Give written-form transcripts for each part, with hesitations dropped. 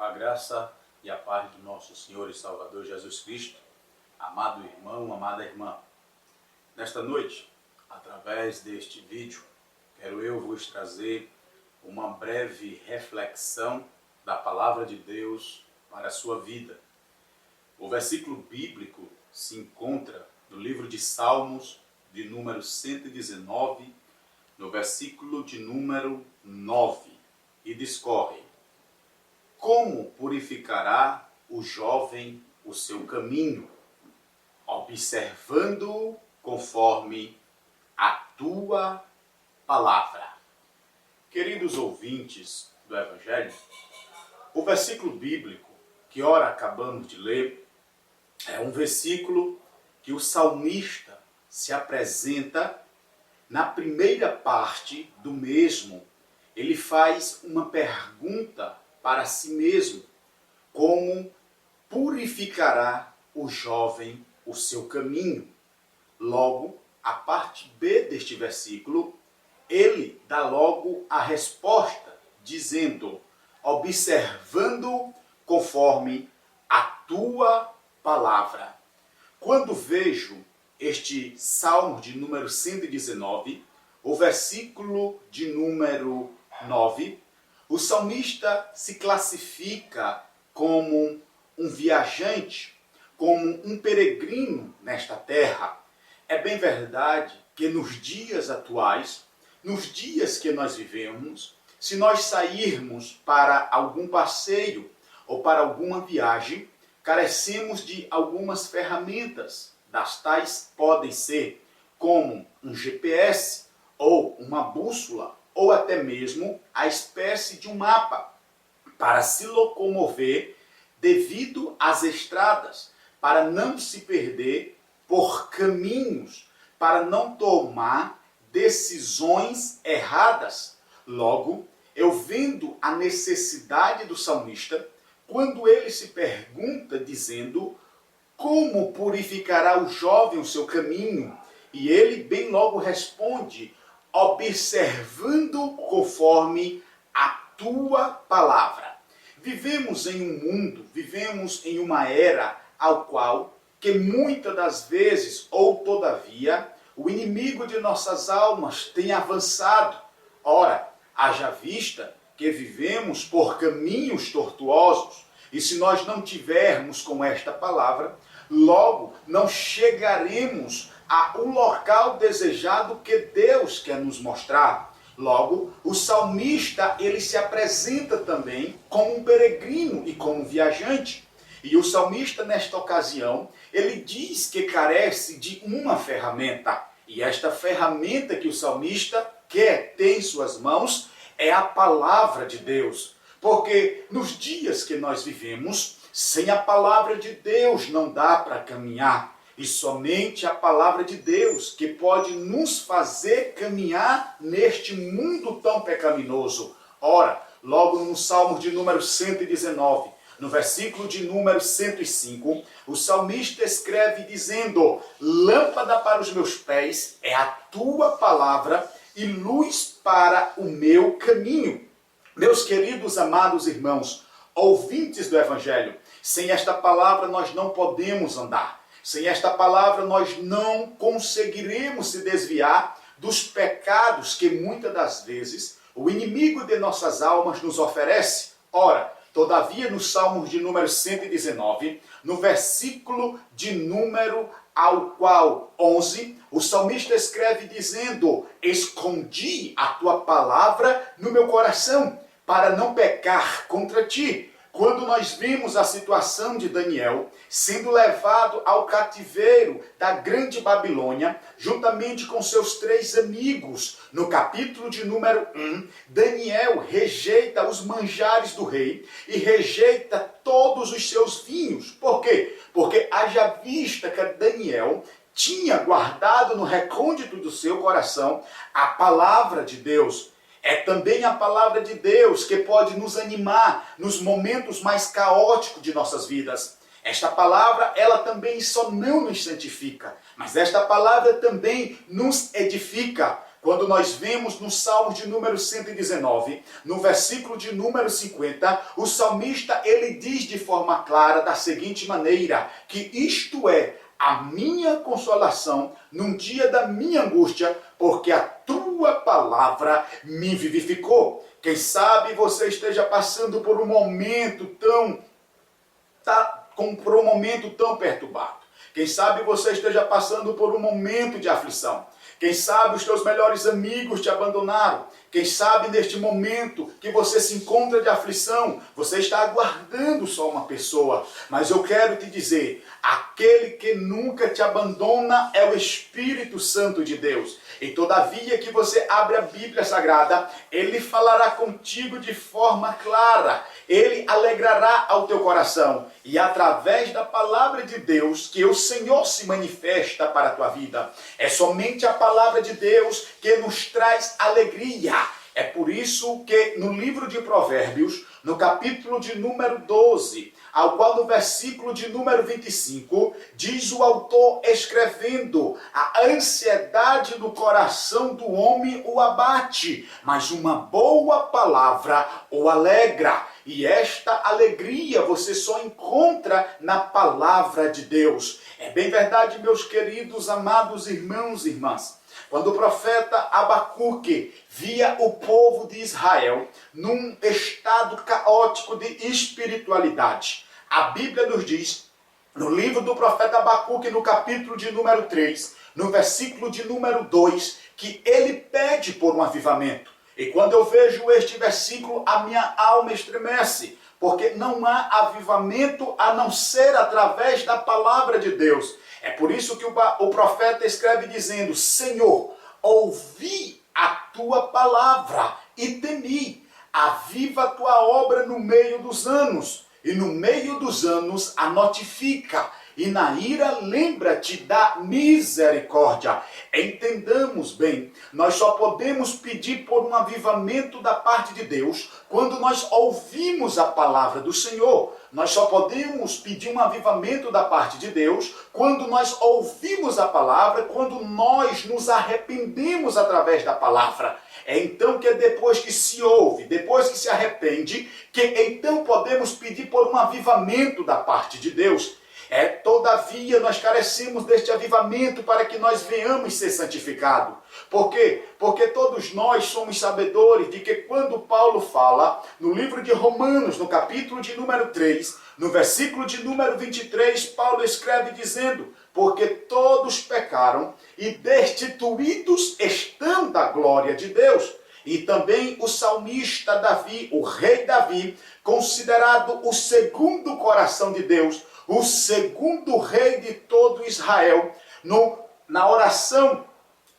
A graça e a paz do nosso Senhor e Salvador Jesus Cristo, amado irmão, amada irmã. Nesta noite, através deste vídeo, quero eu vos trazer uma breve reflexão da Palavra de Deus para a sua vida. O versículo bíblico se encontra no livro de Salmos, de número 119, no versículo de número 9, e discorre: Como purificará o jovem o seu caminho, observando-o conforme a tua palavra. Queridos ouvintes do Evangelho, o versículo bíblico que ora acabamos de ler é um versículo que o salmista se apresenta na primeira parte do mesmo. Ele faz uma pergunta para si mesmo: como purificará o jovem o seu caminho? Logo, a parte B deste versículo, ele dá logo a resposta, dizendo: observando conforme a tua palavra. Quando vejo este Salmo de número 119, o versículo de número 9, o salmista se classifica como um viajante, como um peregrino nesta terra. É bem verdade que nos dias atuais, nos dias que nós vivemos, se nós sairmos para algum passeio ou para alguma viagem, carecemos de algumas ferramentas. Das tais podem ser como um GPS ou uma bússola, ou até mesmo a espécie de um mapa, para se locomover devido às estradas, para não se perder por caminhos, para não tomar decisões erradas. Logo, eu vendo a necessidade do salmista, quando ele se pergunta dizendo: como purificará o jovem o seu caminho? E ele bem logo responde: observando conforme a tua palavra. Vivemos em um mundo, vivemos em uma era ao qual, que muitas das vezes, ou todavia, o inimigo de nossas almas tem avançado. Ora, haja vista que vivemos por caminhos tortuosos, e se nós não tivermos com esta palavra, logo não chegaremos ao local desejado que Deus quer nos mostrar. Logo, o salmista, ele se apresenta também como um peregrino e como um viajante. E o salmista, nesta ocasião, ele diz que carece de uma ferramenta. E esta ferramenta que o salmista quer ter em suas mãos é a palavra de Deus. Porque nos dias que nós vivemos, sem a palavra de Deus não dá para caminhar. E somente a palavra de Deus que pode nos fazer caminhar neste mundo tão pecaminoso. Ora, logo no Salmo de número 119, no versículo de número 105, o salmista escreve dizendo: lâmpada para os meus pés é a tua palavra e luz para o meu caminho. Meus queridos amados irmãos, ouvintes do Evangelho, sem esta palavra nós não podemos andar. Sem esta palavra nós não conseguiremos se desviar dos pecados que muitas das vezes o inimigo de nossas almas nos oferece. Ora, todavia no Salmo de número 119, no versículo de número ao qual 11, o salmista escreve dizendo: escondi a tua palavra no meu coração, para não pecar contra ti. Quando nós vimos a situação de Daniel sendo levado ao cativeiro da grande Babilônia, juntamente com seus 3 amigos, no capítulo de número 1, Daniel rejeita os manjares do rei e rejeita todos os seus vinhos. Por quê? Porque haja vista que Daniel tinha guardado no recôndito do seu coração a palavra de Deus. É também a palavra de Deus que pode nos animar nos momentos mais caóticos de nossas vidas. Esta palavra, ela também só não nos santifica, mas esta palavra também nos edifica. quando nós vemos no Salmo de número 119, no versículo de número 50, o salmista ele diz de forma clara da seguinte maneira, que isto é a minha consolação num dia da minha angústia, porque a tua palavra me vivificou. Quem sabe você esteja passando por um momento tão perturbado. Quem sabe você esteja passando por um momento de aflição. Quem sabe os teus melhores amigos te abandonaram. Quem sabe neste momento que você se encontra de aflição, você está aguardando só uma pessoa. Mas eu quero te dizer, aquele que nunca te abandona é o Espírito Santo de Deus. E todavia que você abre a Bíblia Sagrada, ele falará contigo de forma clara. Ele alegrará ao teu coração. E através da palavra de Deus que o Senhor se manifesta para a tua vida. É somente a palavra de Deus que nos traz alegria. É por isso que no livro de Provérbios, no capítulo de número 12, ao qual no versículo de número 25, diz o autor escrevendo: a ansiedade do coração do homem o abate, mas uma boa palavra o alegra. E esta alegria você só encontra na palavra de Deus. É bem verdade, meus queridos, amados irmãos e irmãs. Quando o profeta Abacuque via o povo de Israel num estado caótico de espiritualidade, a Bíblia nos diz, no livro do profeta Abacuque, no capítulo de número 3, no versículo de número 2, que ele pede por um avivamento. E quando eu vejo este versículo, a minha alma estremece, porque não há avivamento a não ser através da palavra de Deus. É por isso que o profeta escreve dizendo: Senhor, ouvi a tua palavra e temi. Aviva a tua obra no meio dos anos, e no meio dos anos a notifica. E na ira lembra-te da misericórdia. Entendamos bem, nós só podemos pedir por um avivamento da parte de Deus quando nós ouvimos a palavra do Senhor. Nós só podemos pedir um avivamento da parte de Deus quando nós ouvimos a palavra, quando nós nos arrependemos através da palavra. É então que depois que se ouve, depois que se arrepende, que então podemos pedir por um avivamento da parte de Deus. Todavia, nós carecemos deste avivamento para que nós venhamos ser santificados. Por quê? Porque todos nós somos sabedores de que quando Paulo fala, no livro de Romanos, no capítulo de número 3, no versículo de número 23, Paulo escreve dizendo: porque todos pecaram e destituídos estão da glória de Deus. E também o salmista Davi, o rei Davi, considerado o segundo coração de Deus, o segundo rei de todo Israel, na oração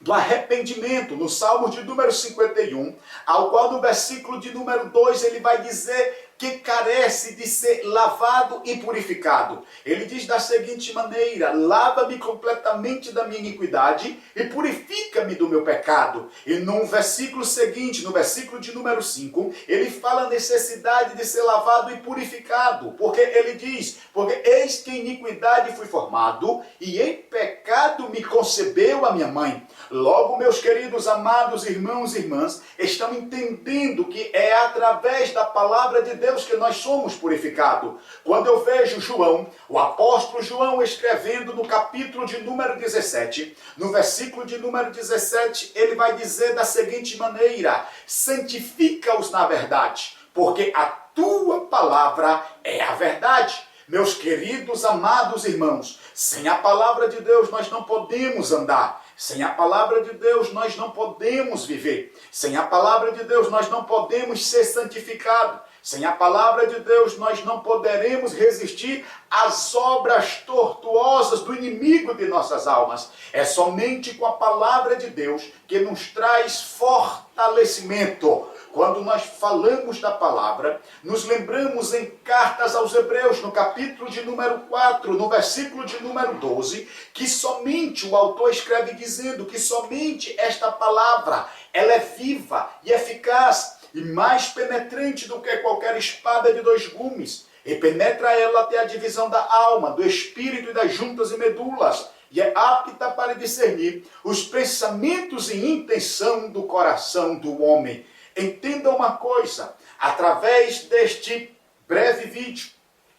do arrependimento, no Salmo de número 51, ao qual no versículo de número 2 ele vai dizer que carece de ser lavado e purificado. Ele diz da seguinte maneira: lava-me completamente da minha iniquidade e purifica-me do meu pecado. E no versículo seguinte, no versículo de número 5, ele fala a necessidade de ser lavado e purificado, porque ele diz: porque eis que em iniquidade fui formado e em pecado me concebeu a minha mãe. Logo, meus queridos amados irmãos e irmãs, estão entendendo que é através da palavra de Deus que nós somos purificados. Quando eu vejo João, o apóstolo João escrevendo no capítulo de número 17, no versículo de número 17, ele vai dizer da seguinte maneira: santifica-os na verdade, porque a tua palavra é a verdade. Meus queridos amados irmãos, sem a palavra de Deus nós não podemos andar. Sem a palavra de Deus nós não podemos viver. Sem a palavra de Deus nós não podemos ser santificados. Sem a palavra de Deus nós não poderemos resistir às obras tortuosas do inimigo de nossas almas. É somente com a palavra de Deus que nos traz fortalecimento. Quando nós falamos da palavra, nos lembramos em cartas aos Hebreus, no capítulo de número 4, no versículo de número 12, que somente o autor escreve dizendo que somente esta palavra, ela é viva e eficaz e mais penetrante do que qualquer espada de dois gumes. e penetra ela até a divisão da alma, do espírito e das juntas e medulas, e é apta para discernir os pensamentos e intenção do coração do homem. Entenda uma coisa, através deste breve vídeo,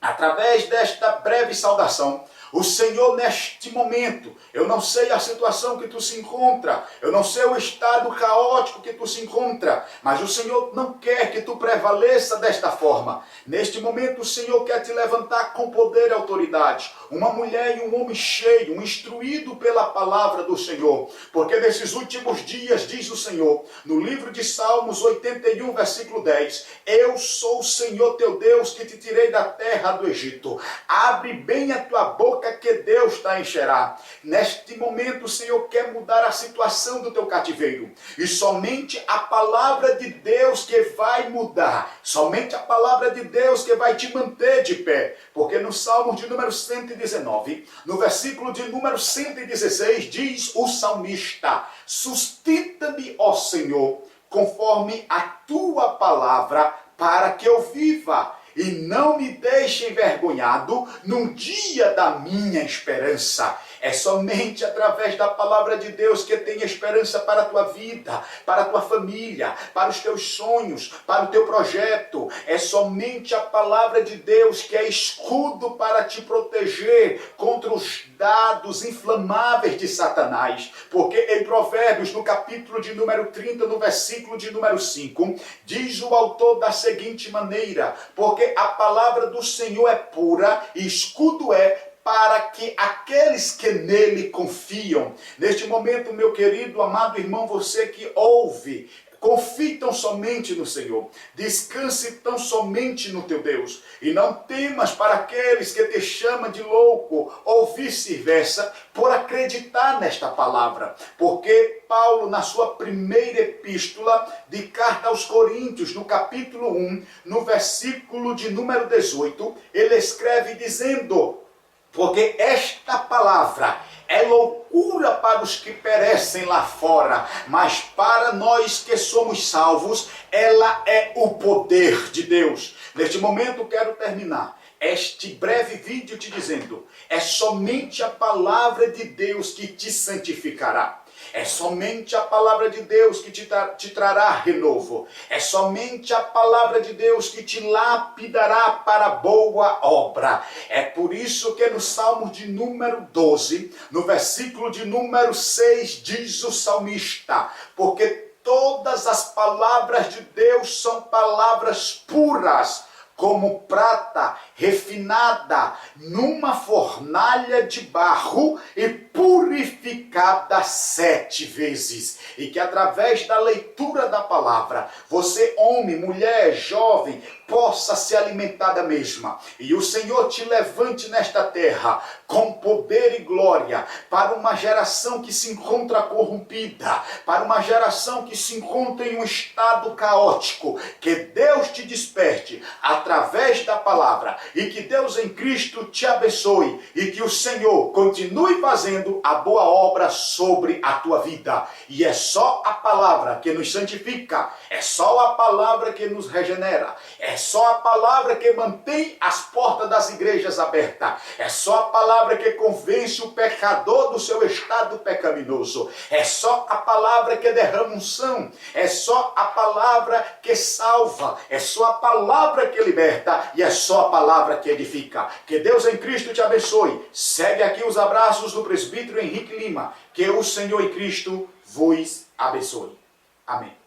através desta breve saudação, o Senhor neste momento, eu não sei a situação que tu se encontra, eu não sei o estado caótico que tu se encontra, mas o Senhor não quer que tu prevaleça desta forma. Neste momento o Senhor quer te levantar com poder e autoridade, uma mulher e um homem cheio, instruído pela palavra do Senhor, porque nesses últimos dias, diz o Senhor, no livro de Salmos 81, versículo 10, eu sou o Senhor teu Deus que te tirei da terra do Egito. Abre bem a tua boca que Deus te encherá. Neste momento o Senhor quer mudar a situação do teu cativeiro. E somente a palavra de Deus que vai mudar. Somente a palavra de Deus que vai te manter de pé. Porque no Salmo de número 119, no versículo de número 116, diz o salmista: sustenta-me, ó Senhor, conforme a tua palavra, para que eu viva. E não me deixe envergonhado no dia da minha esperança. É somente através da palavra de Deus que tem esperança para a tua vida, para a tua família, para os teus sonhos, para o teu projeto. É somente a palavra de Deus que é escudo para te proteger contra os dados inflamáveis de Satanás. Porque em Provérbios, no capítulo de número 30, no versículo de número 5, diz o autor da seguinte maneira: porque a palavra do Senhor é pura e escudo é para que aqueles que nele confiam. Neste momento, meu querido, amado irmão, você que ouve, confie tão somente no Senhor, descanse tão somente no teu Deus, e não temas para aqueles que te chamam de louco, ou vice-versa, por acreditar nesta palavra, porque Paulo, na sua primeira epístola de carta aos Coríntios, no capítulo 1, no versículo de número 18, ele escreve dizendo: porque esta palavra é loucura para os que perecem lá fora, mas para nós que somos salvos, ela é o poder de Deus. Neste momento quero terminar este breve vídeo te dizendo: é somente a palavra de Deus que te santificará. É somente a palavra de Deus que te trará renovo. É somente a palavra de Deus que te lapidará para boa obra. É por isso que no Salmo de número 12, no versículo de número 6, diz o salmista: porque todas as palavras de Deus são palavras puras, como prata refinada numa fornalha de barro e purificada 7 vezes. E que através da leitura da palavra, você, homem, mulher, jovem, possa se alimentar da mesma. E o Senhor te levante nesta terra com poder e glória para uma geração que se encontra corrompida, para uma geração que se encontra em um estado caótico. Que Deus te desperte através da palavra e que Deus em Cristo te abençoe e que o Senhor continue fazendo a boa obra sobre a tua vida. E é só a palavra que nos santifica, é só a palavra que nos regenera, é só a palavra que mantém as portas das igrejas abertas, é só a palavra que convence o pecador do seu estado pecaminoso, é só a palavra que derrama unção, é só a palavra que salva, é só a palavra que liberta e é só a palavra que edifica. Que Deus em Cristo te abençoe. Segue aqui os abraços do presbítero Henrique Lima. Que o Senhor em Cristo vos abençoe. Amém.